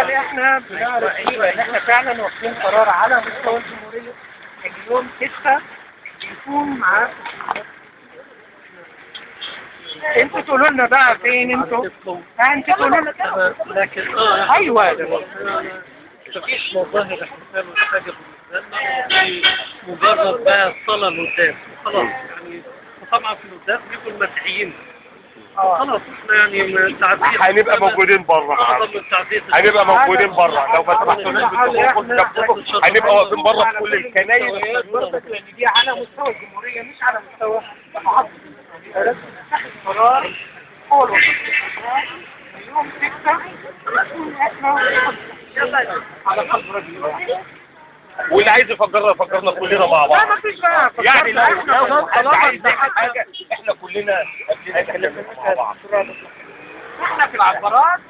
بالفعل احنا بنعرف ان احنا فعلا واخدين قرار على مستوى الجمهوريه ان يوم 6 يكون معاكم. انتوا تقولوا لنا بقى فين انتوا؟ انتوا تقولوا لنا. لكن ايوه مفيش مظاهر احتفال وحاجه بالنسبه لنا، مجرد بقى الصلاه لقدام خلاص يعني. وطبعا في القدام بيبقوا المسيحيين خلاص احنا يعني تعبير هنبقى موجودين بره معاهم. هنبقى موجودين بره لو ما سمحتولناش هنبقى واقفين بره في كل الكنايس، لان دي على مستوى الجمهوريه مش على مستوى المحافظه. لازم نتخذ قرار اول يوم 6 نكون احنا على قلب رجل واحد. واللي عايز يفجرنا يفجرنا كلنا مع بعض. لا مفيش بقى يعني لو حد عايز يعمل حاجه احنا كلنا قابلين نتكلم مع بعض. احنا في العبارات